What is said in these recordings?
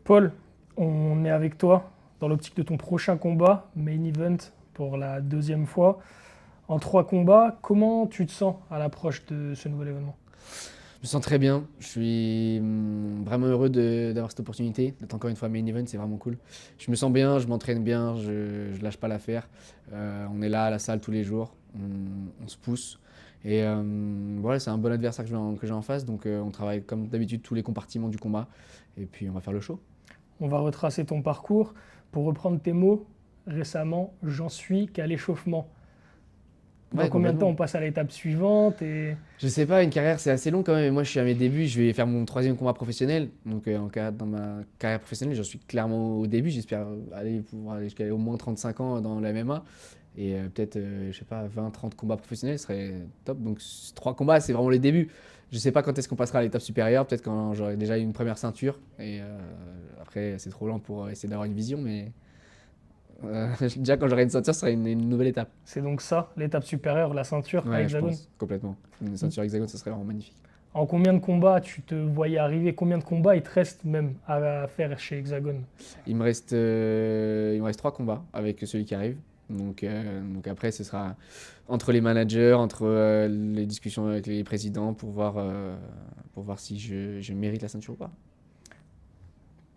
Paul, on est avec toi dans l'optique de ton prochain combat, main event pour la deuxième fois. En 3 combats, comment tu te sens à l'approche de ce nouvel événement? Je me sens très bien. Je suis vraiment heureux d'avoir cette opportunité, d'être encore une fois main event, c'est vraiment cool. Je me sens bien, je m'entraîne bien, je lâche pas l'affaire. On est là à la salle tous les jours, on se pousse. Et voilà, c'est un bon adversaire que j'ai en face, donc on travaille comme d'habitude tous les compartiments du combat. Et puis on va faire le show. On va retracer ton parcours. Pour reprendre tes mots, récemment, j'en suis qu'à l'échauffement. Dans Ouais, combien de temps complètement. on passe à l'étape suivante et Je sais pas, une carrière c'est assez long quand même. Et moi je suis à mes débuts, je vais faire mon troisième combat professionnel. Donc dans ma carrière professionnelle, j'en suis clairement au début. J'espère aller pouvoir aller jusqu'à au moins 35 ans dans la MMA. Et peut-être, je sais pas, 20, 30 combats professionnels ce serait top. Donc 3 combats, c'est vraiment les débuts. Je sais pas quand est-ce qu'on passera à l'étape supérieure. Peut-être quand j'aurai déjà eu une première ceinture. Et après, c'est trop lent pour essayer d'avoir une vision. Mais déjà quand j'aurai une ceinture, ce sera une nouvelle étape. c'est donc ça, l'étape supérieure, la ceinture à Ouais, je Hexagone. pense, complètement. Une ceinture hexagone, ce serait vraiment magnifique. En combien de combats tu te voyais arriver? Combien de combats il te reste même à faire chez Hexagone? Il me reste 3 combats avec celui qui arrive. Donc après, ce sera entre les managers, entre les discussions avec les présidents pour voir si je mérite la ceinture ou pas.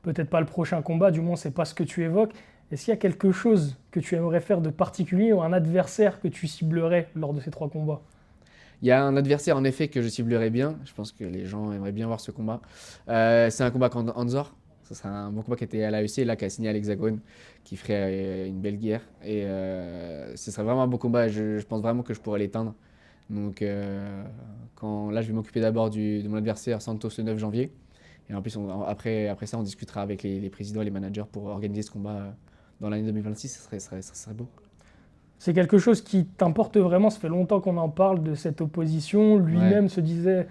Peut-être pas le prochain combat, du moins c'est pas ce que tu évoques. Est-ce qu'il y a quelque chose que tu aimerais faire de particulier ou un adversaire que tu ciblerais lors de ces 3 combats? Il y a un adversaire en effet que je ciblerais bien. Je pense que les gens aimeraient bien voir ce combat. C'est un combat contre Anzor. Ce sera un bon combat qui était à l'AEC, là, qui a signé à l'Hexagone, qui ferait une belle guerre. Et ce serait vraiment un bon combat. Je pense vraiment que je pourrais l'éteindre. Donc là, je vais m'occuper d'abord de mon adversaire Santos le 9 janvier. Et en plus, après ça, on discutera avec les présidents et les managers pour organiser ce combat dans l'année 2026. Ça serait beau. C'est quelque chose qui t'importe vraiment, ça fait longtemps qu'on en parle de cette opposition. Ouais. Lui-même se disait,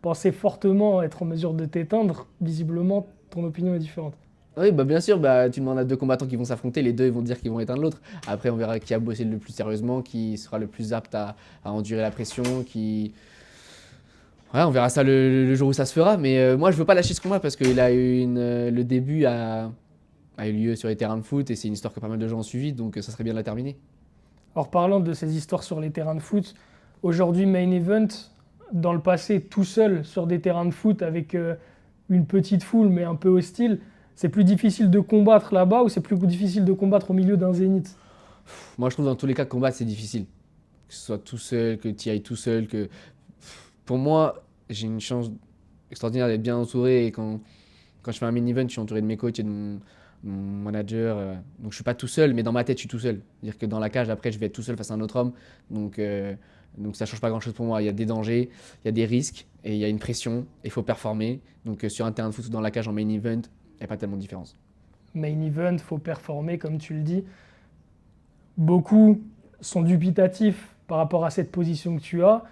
pensait fortement être en mesure de t'éteindre. Visiblement, ton opinion est différente. Oui, bah bien sûr, bah, tu demandes à 2 combattants qui vont s'affronter, les deux ils vont dire qu'ils vont éteindre l'autre. Après, on verra qui a bossé le plus sérieusement, qui sera le plus apte à endurer la pression, qui. Ouais, on verra ça le jour où ça se fera. Mais moi, je veux pas lâcher ce combat parce que le début a eu lieu sur les terrains de foot et c'est une histoire que pas mal de gens ont suivi, donc ça serait bien de la terminer. Alors parlant de ces histoires sur les terrains de foot, aujourd'hui main event, dans le passé tout seul sur des terrains de foot avec une petite foule mais un peu hostile, c'est plus difficile de combattre là-bas ou c'est plus difficile de combattre au milieu d'un zénith? Moi, je trouve dans tous les cas, combattre c'est difficile. Que ce soit tout seul, que tu y ailles tout seul, que. Pour moi, j'ai une chance extraordinaire d'être bien entouré et quand je fais un mini-event, je suis entouré de mes coachs et de mon manager. Donc je suis pas tout seul, mais dans ma tête, je suis tout seul. C'est-à-dire que dans la cage, après, je vais être tout seul face à un autre homme. Donc ça change pas grand-chose pour moi. Il y a des dangers, il y a des risques et il y a une pression. Il faut performer. Donc sur un terrain de foot ou dans la cage en main event, il n'y a pas tellement de différence. Main event, faut performer comme tu le dis. Beaucoup sont dubitatifs par rapport à cette position que tu as.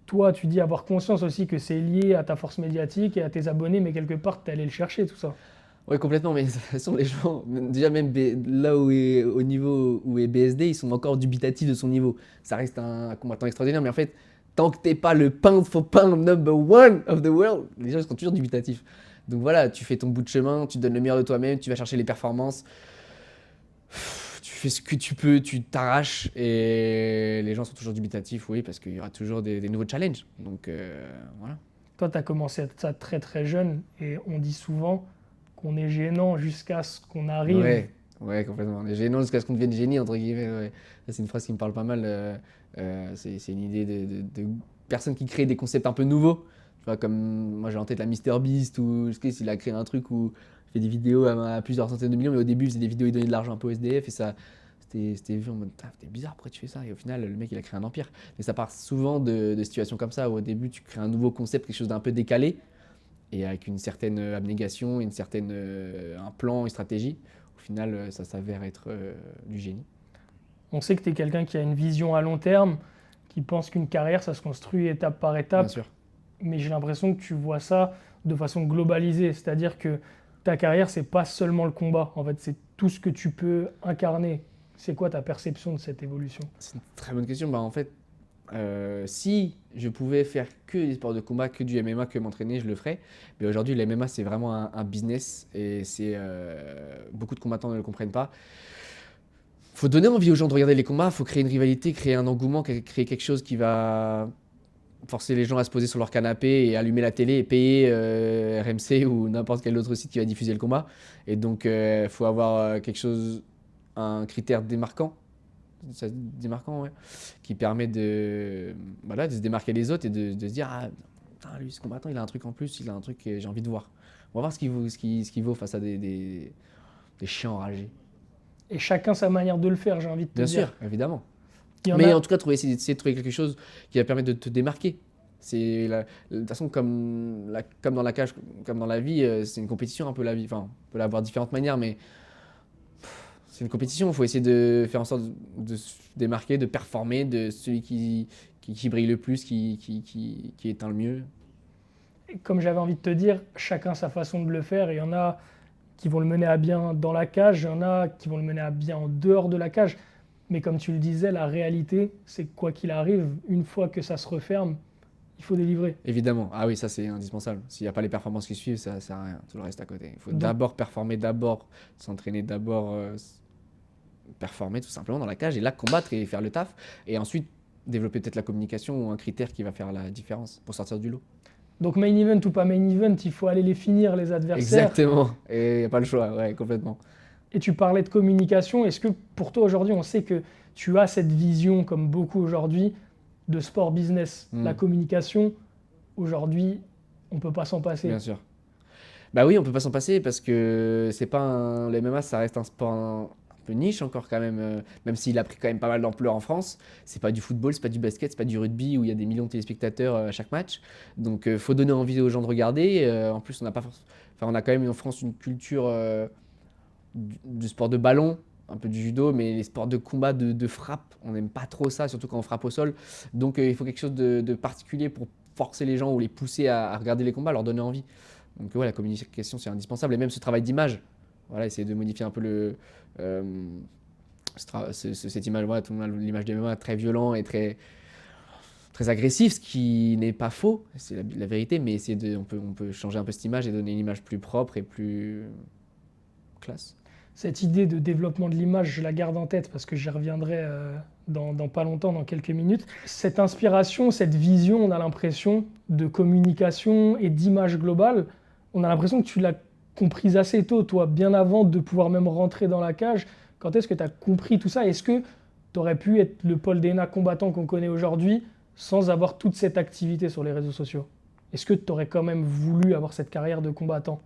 Toi, tu dis avoir conscience aussi que c'est lié à ta force médiatique et à tes abonnés, mais quelque part, tu es allé le chercher tout ça. Oui, complètement, mais de toute façon, les gens, déjà même là au niveau où est BSD, ils sont encore dubitatifs de son niveau. Ça reste un combattant extraordinaire, mais en fait, tant que t'es pas le pound for pound number one of the world, les gens ils sont toujours dubitatifs. Donc voilà, tu fais ton bout de chemin, tu donnes le meilleur de toi-même, tu vas chercher les performances, tu fais ce que tu peux, tu t'arraches, et les gens sont toujours dubitatifs, oui, parce qu'il y aura toujours des nouveaux challenges. Donc voilà. Toi, tu as commencé ça très très jeune et on dit souvent qu'on est gênant jusqu'à ce qu'on arrive. Ouais, ouais, complètement. Les génies jusqu'à ce qu'on devienne génie, entre guillemets. Ouais. Ça, c'est une phrase qui me parle pas mal. C'est une idée de personnes qui créent des concepts un peu nouveaux. Tu vois, comme moi j'ai en tête la Mister Beast ou je sais qu'il a créé un truc où il fait des vidéos à plusieurs centaines de millions, mais au début il faisait des vidéos, il donnait de l'argent un peu au SDF et ça. C'était vu en mode, t'es bizarre, pourquoi tu fais ça? Et au final, le mec, il a créé un empire. Mais ça part souvent de situations comme ça, où au début, tu crées un nouveau concept, quelque chose d'un peu décalé, et avec une certaine abnégation, un plan, une stratégie, au final, ça s'avère être du génie. On sait que tu es quelqu'un qui a une vision à long terme, qui pense qu'une carrière, ça se construit étape par Bien étape, sûr. mais j'ai l'impression que tu vois ça de façon globalisée, c'est-à-dire que ta carrière, c'est pas seulement le combat, en fait, c'est tout ce que tu peux incarner. C'est quoi ta perception de cette évolution? C'est une très bonne question. Bah, en fait, Si je pouvais faire que des sports de combat, que du MMA, que m'entraîner, je le ferais. Mais aujourd'hui, le MMA, c'est vraiment un business et beaucoup de combattants ne le comprennent pas. Faut donner envie aux gens de regarder les combats, faut créer une rivalité, créer un engouement, créer quelque chose qui va forcer les gens à se poser sur leur canapé et allumer la télé et payer RMC ou n'importe quel autre site qui va diffuser le combat. Et donc, faut avoir quelque chose, un critère démarquant, démarquant, ouais, qui permet voilà, de se démarquer des autres et de se dire, ah, putain, lui, ce combattant, il a un truc en plus, il a un truc que j'ai envie de voir. On va voir ce qu'il vaut face à des chiens enragés. Et chacun sa manière de le faire, j'ai envie de te Bien dire. sûr, évidemment. Il y en Mais a, en tout cas, essayer de trouver quelque chose qui va permettre de te démarquer. De toute façon, comme dans la cage, comme dans la vie, c'est une compétition un peu la vie. Enfin, on peut l'avoir de différentes manières, mais c'est une compétition. Il faut essayer de faire en sorte de se démarquer, de performer, de celui qui brille le plus, qui éteint le mieux. comme j'avais envie de te dire, chacun sa façon de le faire. Et il y en a qui vont le mener à bien dans la cage, il y en a qui vont le mener à bien en dehors de la cage. Mais comme tu le disais, la réalité, c'est que quoi qu'il arrive, une fois que ça se referme, il faut délivrer. Évidemment. Ah oui, ça c'est indispensable. S'il n'y a pas les performances qui suivent, ça sert à rien. Tout le reste à côté. Il faut Donc, d'abord performer, d'abord s'entraîner, d'abord performer tout simplement dans la cage et là combattre et faire le taf. Et ensuite développer peut-être la communication ou un critère qui va faire la différence pour sortir du lot. donc main event ou pas main event, il faut aller les finir, les adversaires. Exactement. Et il n'y a pas le choix, ouais, complètement. Et tu parlais de communication. Est-ce que pour toi aujourd'hui, on sait que tu as cette vision, comme beaucoup aujourd'hui, de sport business? La communication, aujourd'hui, on ne peut pas s'en passer. Bien sûr. Bah oui, on peut pas s'en passer parce que c'est pas le MMA, ça reste un sport un peu niche encore quand même, même s'il a pris quand même pas mal d'ampleur en France. C'est pas du football, c'est pas du basket, c'est pas du rugby où il y a des millions de téléspectateurs à chaque match. Donc faut donner envie aux gens de regarder. En plus, on a quand même en France une culture du sport de ballon, un peu du judo, mais les sports de combat, de frappe, on n'aime pas trop ça, surtout quand on frappe au sol. Donc il faut quelque chose de particulier pour forcer les gens ou les pousser à regarder les combats, leur donner envie. Donc ouais, la communication, c'est indispensable. Et même ce travail d'image, voilà, essayer de modifier un peu cette image, voilà, tout le monde a l'image des MMA très violent et très, très agressif, ce qui n'est pas faux, c'est la vérité, mais on peut changer un peu cette image et donner une image plus propre et plus classe. Cette idée de développement de l'image, je la garde en tête parce que j'y reviendrai dans pas longtemps, dans quelques minutes. Cette inspiration, cette vision, on a l'impression de communication et d'image globale, on a l'impression que tu l'as comprise assez tôt, toi, bien avant de pouvoir même rentrer dans la cage. Quand est-ce que tu as compris tout ça? Est-ce que tu aurais pu être le Paul Dena combattant qu'on connaît aujourd'hui sans avoir toute cette activité sur les réseaux sociaux? Est-ce que tu aurais quand même voulu avoir cette carrière de combattant?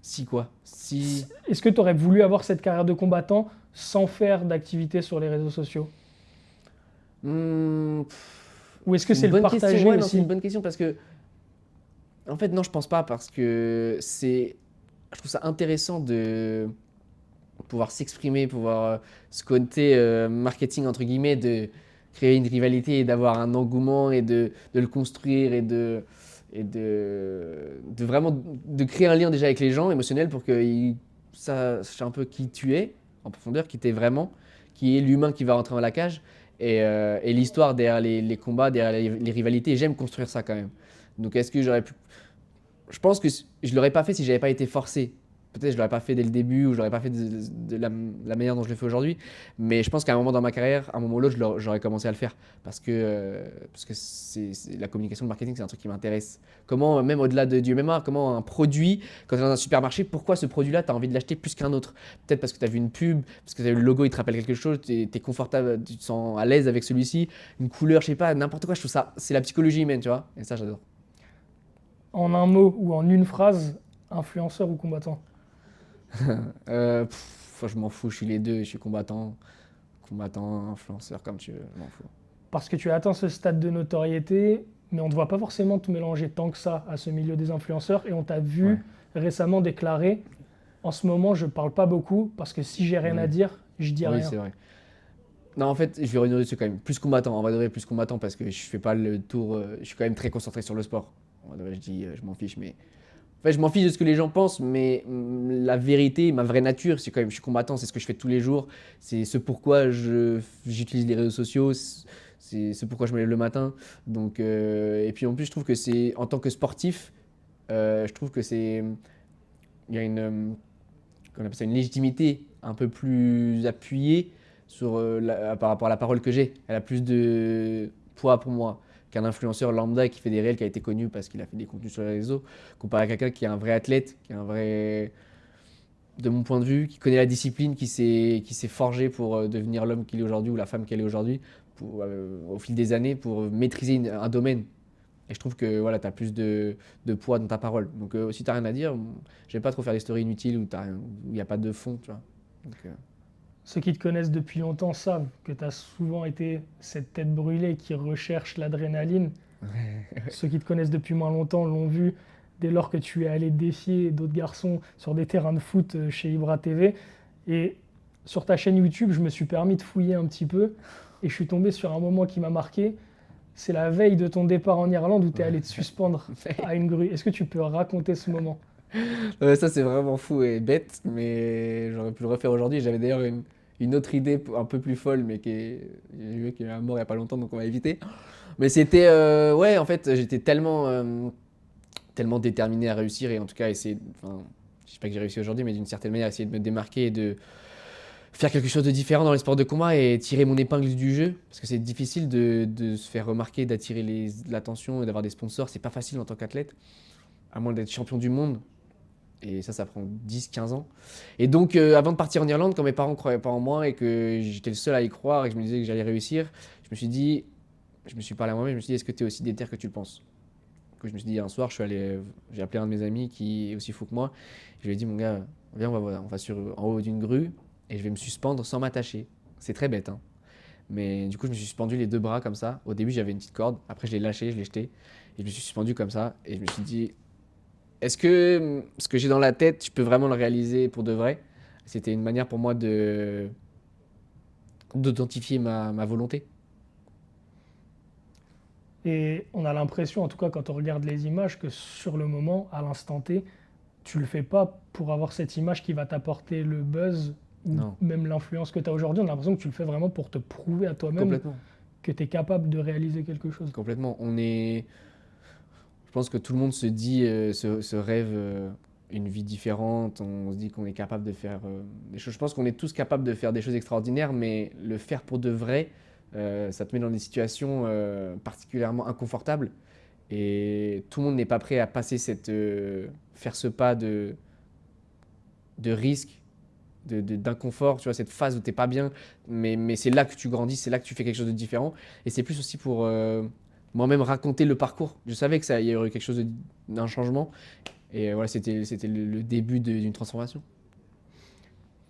Si quoi? Si. Est-ce que tu aurais voulu avoir cette carrière de combattant sans faire d'activité sur les réseaux sociaux? Hmm, Ou est-ce que c'est une le bonne question. partager Ouais, non, c'est aussi? une bonne question parce que, en fait, non, je pense pas parce que je trouve ça intéressant de pouvoir s'exprimer, pouvoir ce côté marketing entre guillemets, de créer une rivalité et d'avoir un engouement et de le construire et de vraiment de créer un lien déjà avec les gens émotionnel pour qu'ils sachent un peu qui tu es en profondeur, qui t'es vraiment, qui est l'humain qui va rentrer dans la cage et l'histoire derrière les combats, derrière les rivalités. J'aime construire ça quand même. Donc est-ce que j'aurais pu. Je pense que je ne l'aurais pas fait si j'avais pas été forcé. Peut-être que je ne l'aurais pas fait dès le début ou je ne l'aurais pas fait de la manière dont je le fais aujourd'hui. Mais je pense qu'à un moment dans ma carrière, à un moment ou l'autre, j'aurais commencé à le faire. Parce que la communication, le marketing, c'est un truc qui m'intéresse. Comment, même au-delà du MMA, comment un produit, quand tu es dans un supermarché, pourquoi ce produit-là, tu as envie de l'acheter plus qu'un autre? Peut-être parce que tu as vu une pub, parce que tu as vu le logo, il te rappelle quelque chose, tu es confortable, tu te sens à l'aise avec celui-ci, une couleur, je sais pas, n'importe quoi. Je trouve ça, c'est la psychologie humaine, tu vois. Et ça, j'adore. En un mot ou en une phrase, influenceur ou combattant? Je m'en fous, je suis les deux, je suis combattant, influenceur, comme tu veux, je m'en fous. Parce que tu as atteint ce stade de notoriété, mais on ne te voit pas forcément te mélanger tant que ça à ce milieu des influenceurs. Et on t'a vu Ouais. récemment déclarer, en ce moment, je ne parle pas beaucoup parce que si j'ai rien à dire, je dis Oui, rien. c'est vrai. Non, en fait, je vais revenir dessus quand même. Plus combattant, en vrai de vrai, plus combattant parce que je fais pas le tour. Je suis quand même très concentré sur le sport. En vrai de vrai, je dis, je m'en fiche, mais. En fait, je m'en fiche de ce que les gens pensent, mais la vérité, ma vraie nature, c'est quand même, je suis combattant, c'est ce que je fais tous les jours. C'est ce pourquoi j'utilise les réseaux sociaux. c'est pourquoi je me lève le matin. Donc, et puis en plus, je trouve que c'est, en tant que sportif, je trouve que c'est, il y a qu'on appelle ça, une légitimité un peu plus appuyée sur, par rapport à la parole que j'ai. Elle a plus de poids pour moi qu'un influenceur lambda qui fait des réels, qui a été connu parce qu'il a fait des contenus sur les réseaux, comparé à quelqu'un qui est un vrai athlète, qui est un vrai, de mon point de vue, qui connaît la discipline, qui s'est forgé pour devenir l'homme qu'il est aujourd'hui ou la femme qu'elle est aujourd'hui, au fil des années, pour maîtriser un domaine. Et je trouve que voilà, tu as plus de poids dans ta parole. Donc si tu n'as rien à dire, j'aime pas trop faire des stories inutiles où il n'y a pas de fond. Tu vois. Donc, Ceux qui te connaissent depuis longtemps savent que tu as souvent été cette tête brûlée qui recherche l'adrénaline. Ceux qui te connaissent depuis moins longtemps l'ont vu dès lors que tu es allé défier d'autres garçons sur des terrains de foot chez Ibra TV. Et sur ta chaîne YouTube, je me suis permis de fouiller un petit peu et je suis tombé sur un moment qui m'a marqué. C'est la veille de ton départ en Irlande où tu es allé te suspendre à une grue. Est-ce que tu peux raconter ce moment? ça, c'est vraiment fou et bête, mais j'aurais pu le refaire aujourd'hui. J'avais d'ailleurs une autre idée un peu plus folle, mais qui est mort il n'y a pas longtemps, donc on va éviter. Mais c'était, ouais, en fait, j'étais tellement déterminé à réussir et en tout cas essayer, enfin, je sais pas que j'ai réussi aujourd'hui, mais d'une certaine manière essayer de me démarquer et de faire quelque chose de différent dans les sports de combat et tirer mon épingle du jeu, parce que c'est difficile de se faire remarquer, d'attirer l'attention et d'avoir des sponsors, c'est pas facile en tant qu'athlète, à moins d'être champion du monde. Et ça prend 10-15 ans. Et donc, avant de partir en Irlande, quand mes parents ne croyaient pas en moi et que j'étais le seul à y croire et que je me disais que j'allais réussir, je me suis parlé à moi-même, je me suis dit, est-ce que tu es aussi déter que tu le penses? Que je me suis dit, un soir, j'ai appelé un de mes amis qui est aussi fou que moi. Je lui ai dit, mon gars, viens, on va en haut d'une grue et je vais me suspendre sans m'attacher. C'est très bête, hein. Mais du coup, je me suis suspendu les deux bras comme ça. Au début, j'avais une petite corde. Après, je l'ai lâché, je l'ai jeté. Et je me suis suspendu comme ça. Et je me suis dit, est-ce que ce que j'ai dans la tête, je peux vraiment le réaliser pour de vrai? C'était une manière pour moi d'authentifier ma volonté. Et on a l'impression, en tout cas quand on regarde les images, que sur le moment, à l'instant T, tu le fais pas pour avoir cette image qui va t'apporter le buzz ou Non, même l'influence que tu as aujourd'hui. On a l'impression que tu le fais vraiment pour te prouver à toi-même complètement. que tu es capable de réaliser quelque chose. Complètement. Je pense que tout le monde se dit, se rêve une vie différente. On se dit qu'on est capable de faire des choses. Je pense qu'on est tous capables de faire des choses extraordinaires, mais le faire pour de vrai, ça te met dans des situations particulièrement inconfortables. Et tout le monde n'est pas prêt à faire ce pas de risque, d'inconfort, tu vois, cette phase où t'es pas bien, mais c'est là que tu grandis, c'est là que tu fais quelque chose de différent. Et c'est plus aussi pour moi-même raconter le parcours. Je savais que il y aurait quelque chose d'un changement. Et voilà, c'était le début d'une transformation.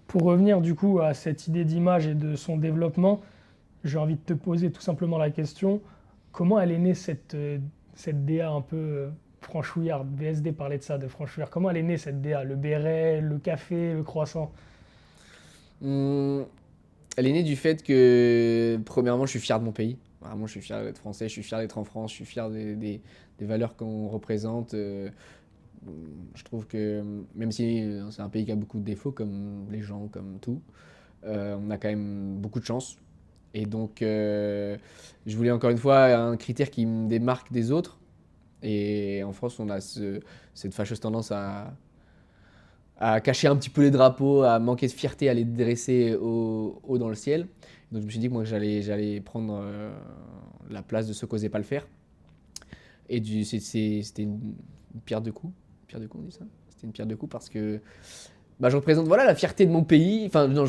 Pour revenir du coup à cette idée d'image et de son développement, j'ai envie de te poser tout simplement la question, comment elle est née cette DA un peu franchouillarde? VSD parlait de ça, de franchouillard. Comment elle est née cette DA? Le béret, le café, le croissant? Hum, Elle est née du fait que, premièrement, je suis fier de mon pays. Vraiment, je suis fier d'être français, je suis fier d'être en France, je suis fier des valeurs qu'on représente. Je trouve que, même si c'est un pays qui a beaucoup de défauts, comme les gens, comme tout, on a quand même beaucoup de chance. Et donc, je voulais encore une fois un critère qui me démarque des autres. Et en France, on a cette fâcheuse tendance à cacher un petit peu les drapeaux, à manquer de fierté, à les dresser haut dans le ciel. Donc je me suis dit que moi j'allais prendre la place de ceux qui n'osaient pas le faire. Et c'était une pierre de coups. Pierre de coups, on dit ça? C'était une pierre de coups parce que bah, je représente voilà, la fierté de mon pays. Enfin, non,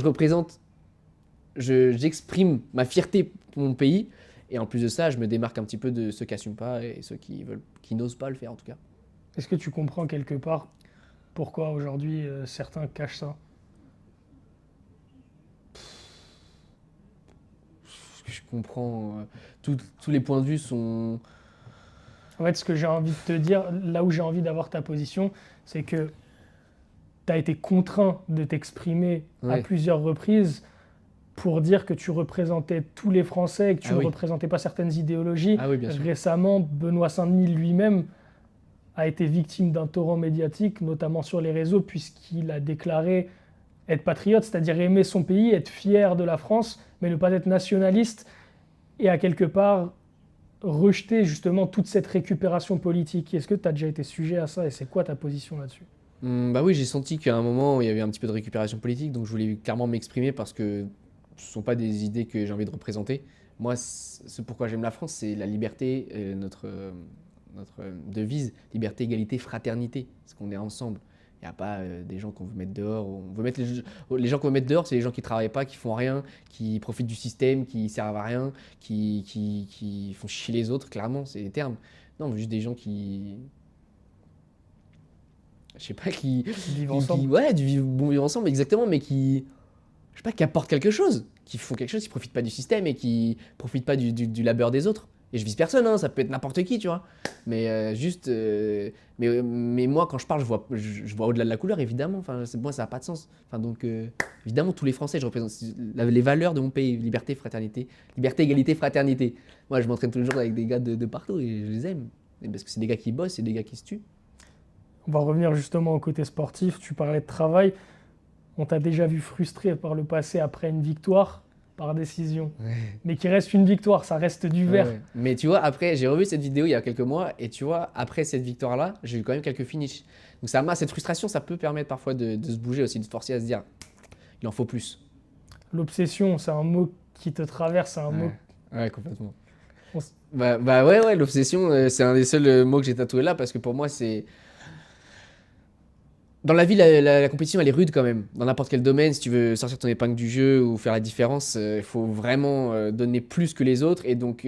j'exprime ma fierté pour mon pays. Et en plus de ça, je me démarque un petit peu de ceux qui n'assument pas et ceux qui n'osent pas le faire en tout cas. Est-ce que tu comprends quelque part pourquoi aujourd'hui certains cachent ça? Je comprends. Tous les points de vue sont. En fait, ce que j'ai envie de te dire, là où j'ai envie d'avoir ta position, c'est que tu as été contraint de t'exprimer à Ouais. plusieurs reprises pour dire que tu représentais tous les Français et que tu Ah ne oui. représentais pas certaines idéologies. Ah oui, bien sûr. Récemment, Benoît Saint-Denis lui-même a été victime d'un torrent médiatique, notamment sur les réseaux, puisqu'il a déclaré être patriote, c'est-à-dire aimer son pays, être fier de la France, mais ne pas être nationaliste. et à quelque part rejeter justement toute cette récupération politique. Est-ce que tu as déjà été sujet à ça et c'est quoi ta position là-dessus? Bah oui, j'ai senti qu'à un moment, il y avait un petit peu de récupération politique, donc je voulais clairement m'exprimer parce que ce ne sont pas des idées que j'ai envie de représenter. Moi, ce pourquoi j'aime la France, c'est la liberté, notre devise, liberté, égalité, fraternité, parce qu'on est ensemble. Il n'y a pas des gens qu'on veut mettre dehors. On veut mettre les gens qu'on veut mettre dehors, c'est les gens qui ne travaillent pas, qui font rien, qui profitent du système, qui servent à rien, qui font chier les autres, clairement, c'est les termes. Non, juste des gens qui, je sais pas, Vivre ensemble. ouais, bon vivre ensemble, exactement, mais qui, je sais pas, qui apportent quelque chose, qui font quelque chose, qui profitent pas du système et qui profitent pas du labeur des autres. Et je vise personne, hein, ça peut être n'importe qui, tu vois. Mais mais moi, quand je parle, je vois au-delà de la couleur, évidemment. Enfin, moi, ça n'a pas de sens. Enfin, donc, évidemment, tous les Français, je représente les valeurs de mon pays, liberté, fraternité, liberté, égalité, fraternité. Moi, je m'entraîne tous les jours avec des gars de partout et je les aime. Et parce que c'est des gars qui bossent, c'est des gars qui se tuent. On va revenir justement au côté sportif. Tu parlais de travail. On t'a déjà vu frustré par le passé après une victoire par décision. Ouais. Mais qui reste une victoire, ça reste du Ouais, vert. ouais. Mais tu vois, après, j'ai revu cette vidéo il y a quelques mois, et tu vois, après cette victoire-là, j'ai eu quand même quelques finishes. Donc cette frustration, ça peut permettre parfois de se bouger aussi, de se forcer à se dire, il en faut plus. L'obsession, c'est un mot qui te traverse, c'est un mot. Ouais, ouais, complètement. on s- Bah ouais, ouais, l'obsession, c'est un des seuls mots que j'ai tatoué là, parce que pour moi, c'est... Dans la vie, la compétition, elle est rude quand même. Dans n'importe quel domaine, si tu veux sortir ton épingle du jeu ou faire la différence, il faut vraiment donner plus que les autres. Et donc,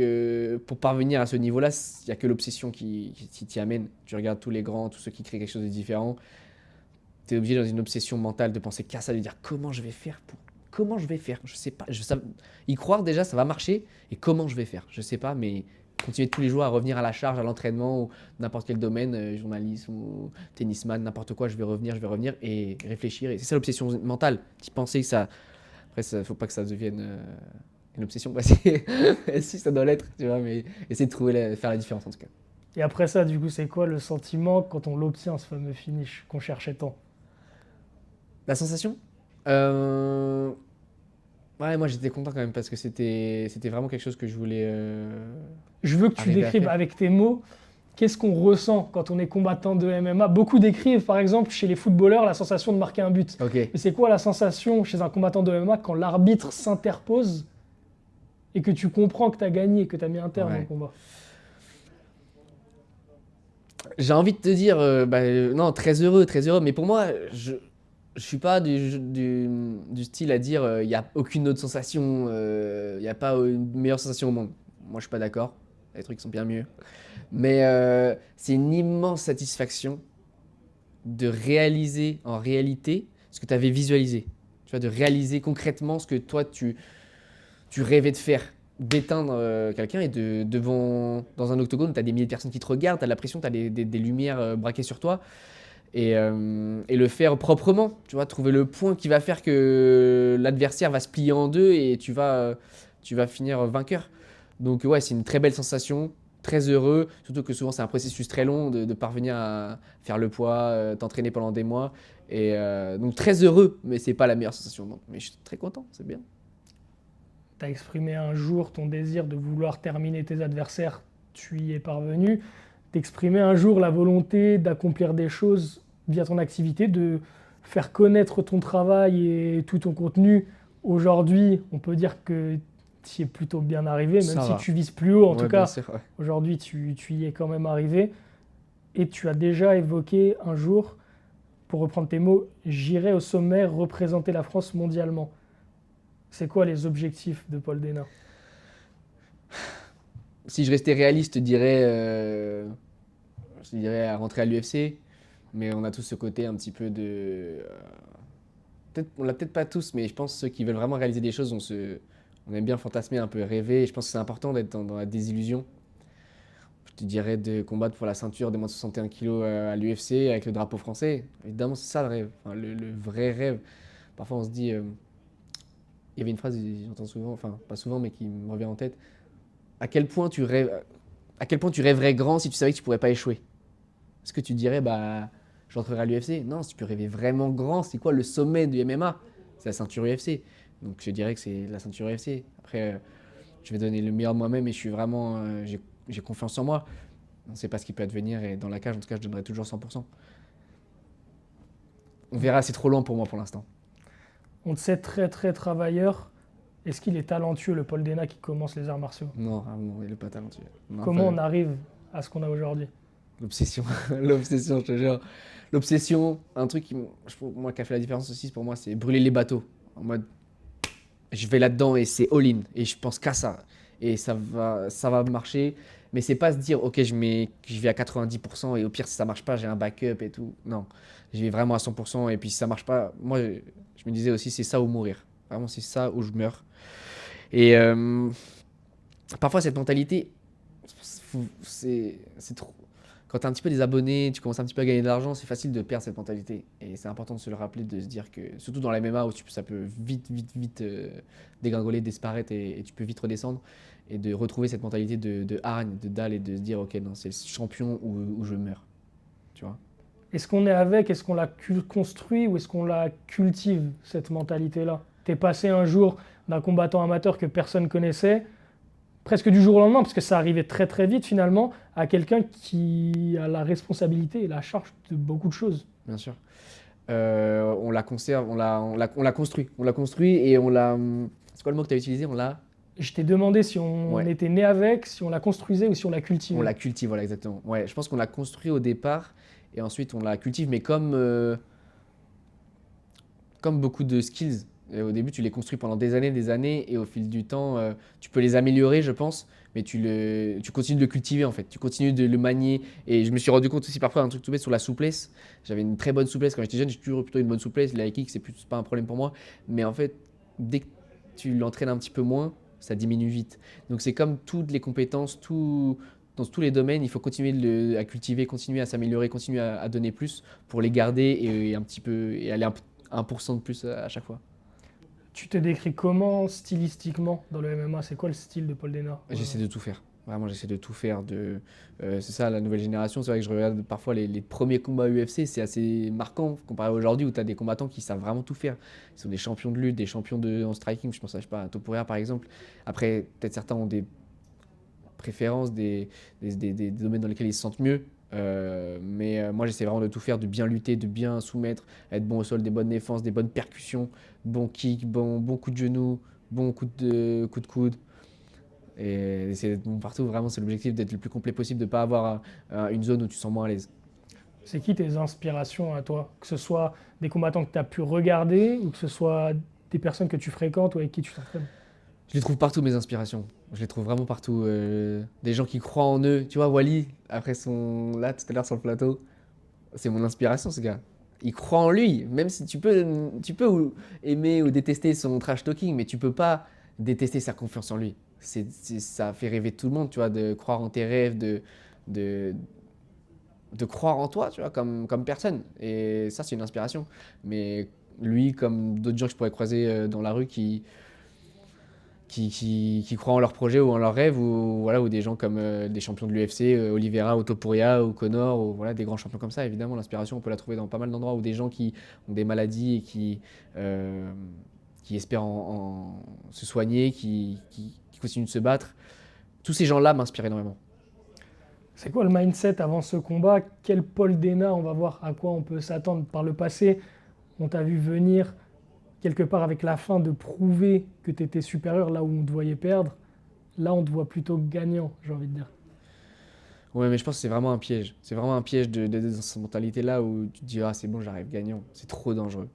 pour parvenir à ce niveau-là, il n'y a que l'obsession qui t'y amène. Tu regardes tous les grands, tous ceux qui créent quelque chose de différent. Tu es obligé dans une obsession mentale de penser qu'à ça, de dire comment je vais faire pour... Comment je vais faire? Je sais pas. Y croire déjà, ça va marcher. Et comment je vais faire? Je sais pas, mais continuer tous les jours à revenir à la charge, à l'entraînement ou n'importe quel domaine, journalisme ou tennisman, n'importe quoi, je vais revenir et réfléchir. Et c'est ça l'obsession mentale. D'y penser que ça. Après, il faut pas que ça devienne une obsession. Parce que si ça doit l'être, tu vois, mais essayer de faire la différence en tout cas. Et après ça, du coup, c'est quoi le sentiment quand on l'obtient, ce fameux finish qu'on cherchait tant? La sensation Ouais, moi j'étais content quand même parce que c'était vraiment quelque chose que je voulais Je veux que tu arriver à décrives faire. avec tes mots qu'est-ce qu'on ressent quand on est combattant de MMA. Beaucoup décrivent, par exemple, chez les footballeurs, la sensation de marquer un but. Ok. Mais c'est quoi la sensation chez un combattant de MMA quand l'arbitre s'interpose et que tu comprends que tu as gagné, que tu as mis un terme au Ouais. combat? J'ai envie de te dire, non, très heureux, mais pour moi, je suis pas du style à dire, il n'y a aucune autre sensation, il n'y a pas une meilleure sensation au monde. Moi, je suis pas d'accord, il y a des trucs qui sont bien mieux. Mais c'est une immense satisfaction de réaliser en réalité ce que tu avais visualisé. Tu vois, de réaliser concrètement ce que toi, tu rêvais de faire, d'éteindre quelqu'un et dans un octogone, tu as des milliers de personnes qui te regardent, tu as l'impression que tu as des lumières braquées sur toi et le faire proprement, tu vois, trouver le point qui va faire que l'adversaire va se plier en deux et tu vas finir vainqueur. Donc ouais, c'est une très belle sensation, très heureux, surtout que souvent c'est un processus très long de parvenir à faire le poids, t'entraîner pendant des mois. Et donc très heureux, mais c'est pas la meilleure sensation au monde. Mais je suis très content, c'est bien. Tu as exprimé un jour ton désir de vouloir terminer tes adversaires, tu y es parvenu. T'exprimer un jour la volonté d'accomplir des choses via ton activité, de faire connaître ton travail et tout ton contenu. Aujourd'hui, on peut dire que tu y es plutôt bien arrivé, même Ça si va. tu vises plus haut. En tout Ouais, bien cas, sûr, ouais. aujourd'hui, tu y es quand même arrivé. Et tu as déjà évoqué un jour, pour reprendre tes mots, j'irai au sommet représenter la France mondialement. C'est quoi les objectifs de Paul Dénin? Si je restais réaliste, je te dirais à rentrer à l'UFC, mais on a tous ce côté un petit peu de. On l'a peut-être pas tous, mais je pense que ceux qui veulent vraiment réaliser des choses, on aime bien fantasmer, un peu rêver. Et je pense que c'est important d'être dans la désillusion. Je te dirais de combattre pour la ceinture des moins de 61 kilos à l'UFC avec le drapeau français. Évidemment, c'est ça le rêve, enfin, le vrai rêve. Parfois, on se dit. Il y avait une phrase, j'entends souvent, enfin, pas souvent, mais qui me revient en tête. À quel point tu rêverais grand si tu savais que tu pourrais pas échouer? Est-ce que tu dirais, bah, j'entrerai à l'UFC? Non, si tu peux rêver vraiment grand, c'est quoi le sommet du MMA? C'est la ceinture UFC. Donc je dirais que c'est la ceinture UFC. Après, je vais donner le meilleur de moi-même et je suis vraiment, j'ai confiance en moi. On ne sait pas ce qui peut advenir et dans la cage, en tout cas, je donnerai toujours 100%. On verra, c'est trop loin pour moi pour l'instant. On te sait très très travailleur. Est-ce qu'il est talentueux, le Paul Dena qui commence les arts martiaux? Non, vraiment, il n'est pas talentueux. Non, Comment on arrive à ce qu'on a aujourd'hui? l'obsession, l'obsession, je te jure. L'obsession, un truc moi, qui a fait la différence aussi, pour moi, c'est brûler les bateaux. En mode, je vais là-dedans et c'est all-in. Et je pense qu'à ça. Et ça va marcher. Mais c'est pas se dire, ok, je vais à 90% et au pire, si ça marche pas, j'ai un backup et tout. Non, je vais vraiment à 100%. Et puis si ça marche pas, moi, je me disais aussi, c'est ça ou mourir. Vraiment, c'est ça ou je meurs. Et parfois, cette mentalité, c'est trop. Quand tu as un petit peu des abonnés, tu commences un petit peu à gagner de l'argent, c'est facile de perdre cette mentalité. Et c'est important de se le rappeler, de se dire que, surtout dans la MMA où ça peut vite dégringoler, disparaître et tu peux vite redescendre. Et de retrouver cette mentalité de hargne, de dalle et de se dire, ok, non, c'est le champion ou je meurs. Tu vois? Est-ce qu'on est avec, est-ce qu'on l'a construit ou est-ce qu'on la cultive, cette mentalité-là? T'es passé un jour d'un combattant amateur que personne connaissait, presque du jour au lendemain, parce que ça arrivait très très vite finalement, à quelqu'un qui a la responsabilité et la charge de beaucoup de choses. Bien sûr. On la conserve, on l'a construit. On l'a construit et on l'a. C'est quoi le mot que tu as utilisé? On l'a. Je t'ai demandé si on Ouais. était né avec, si on la construisait ou si on la cultivait. On la cultive, voilà, exactement. Ouais, je pense qu'on l'a construit au départ et ensuite on la cultive, mais comme beaucoup de skills. Et au début, tu les construis pendant des années, et au fil du temps, tu peux les améliorer, je pense, mais tu continues de le cultiver en fait. Tu continues de le manier. Et je me suis rendu compte aussi parfois un truc tout bête sur la souplesse. J'avais une très bonne souplesse quand j'étais jeune, j'ai toujours eu plutôt une bonne souplesse. La kick, c'est pas un problème pour moi. Mais en fait, dès que tu l'entraînes un petit peu moins, ça diminue vite. Donc c'est comme toutes les compétences, dans tous les domaines, il faut continuer à cultiver, continuer à s'améliorer, continuer à donner plus pour les garder et un petit peu et aller 1% de plus à chaque fois. Tu te décris comment stylistiquement dans le MMA? C'est quoi le style de Paul Dena? J'essaie de tout faire. Vraiment, j'essaie de tout faire. C'est ça, la nouvelle génération. C'est vrai que je regarde parfois les premiers combats UFC. C'est assez marquant comparé à aujourd'hui où tu as des combattants qui savent vraiment tout faire. Ils sont des champions de lutte, des champions en striking. Je pense je sais pas, à Topuria par exemple. Après, peut-être certains ont des préférences, des domaines dans lesquels ils se sentent mieux. Mais moi, j'essaie vraiment de tout faire, de bien lutter, de bien soumettre, être bon au sol, des bonnes défenses, des bonnes percussions, bon kick, bon coup de genou, bon coup de coude. Et essayer d'être bon partout, vraiment, c'est l'objectif d'être le plus complet possible, de ne pas avoir une zone où tu te sens moins à l'aise. C'est qui tes inspirations à toi? Que ce soit des combattants que tu as pu regarder ou que ce soit des personnes que tu fréquentes ou avec qui tu t'entraînes? Je les trouve partout, mes inspirations. Je les trouve vraiment partout. Des gens qui croient en eux. Tu vois, Wally, après là, tout à l'heure sur le plateau, c'est mon inspiration, ce gars. Il croit en lui, même si aimer ou détester son trash talking, mais tu peux pas détester sa confiance en lui. Ça fait rêver tout le monde, tu vois, de croire en tes rêves, de, de croire en toi, tu vois, comme personne. Et ça, c'est une inspiration. Mais lui, comme d'autres gens que je pourrais croiser dans la rue qui croient en leur projet ou en leurs rêves, ou, voilà, ou des gens comme des champions de l'UFC, Oliveira, ou Topuria, ou Connor, ou voilà, des grands champions comme ça. Évidemment, l'inspiration, on peut la trouver dans pas mal d'endroits, ou des gens qui ont des maladies et qui espèrent se soigner, qui continuent de se battre. Tous ces gens-là m'inspirent énormément. C'est quoi le mindset avant ce combat? Quel Paul Dena on va voir? À quoi on peut s'attendre? Par le passé, on t'a vu venir quelque part avec la fin de prouver que tu étais supérieur là où on te voyait perdre. Là, on te voit plutôt gagnant, j'ai envie de dire. Ouais, mais je pense que c'est vraiment un piège. C'est vraiment un piège de cette mentalité-là où tu te dis, ah, c'est bon, j'arrive gagnant. C'est trop dangereux.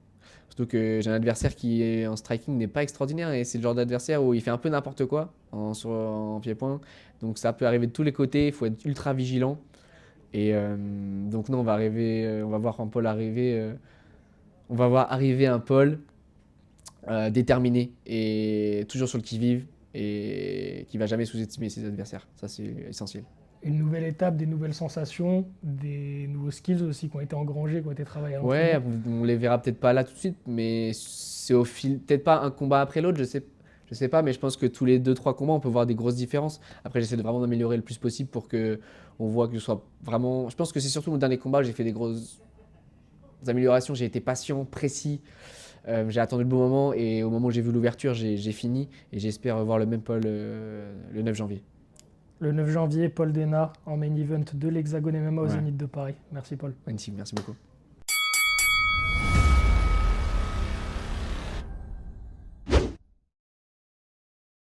Surtout que j'ai un adversaire qui est en striking n'est pas extraordinaire et c'est le genre d'adversaire où il fait un peu n'importe quoi en pied-point. Donc ça peut arriver de tous les côtés, il faut être ultra vigilant. Et donc non, on va voir un Paul arriver, on va voir arriver un Paul déterminé et toujours sur le qui-vive et qui va jamais sous-estimer ses adversaires. Ça, c'est essentiel. Une nouvelle étape, des nouvelles sensations, des nouveaux skills aussi qui ont été engrangés, qui ont été travaillés à Ouais, l'entraînement. on les verra peut-être pas là tout de suite, mais c'est au fil, peut-être pas un combat après l'autre, je sais pas, mais je pense que tous les deux trois combats, on peut voir des grosses différences. Après, j'essaie de vraiment d'améliorer le plus possible pour que on voit que je sois vraiment. Je pense que c'est surtout mon dernier combat, j'ai fait des grosses améliorations, j'ai été patient, précis, J'ai attendu le bon moment et au moment où j'ai vu l'ouverture, j'ai fini et j'espère voir le même Paul le 9 janvier. Le 9 janvier, Paul Dénard en main event de l'Hexagone MMA au Ouais. Zénith de Paris. Merci Paul. Magnifique, merci beaucoup.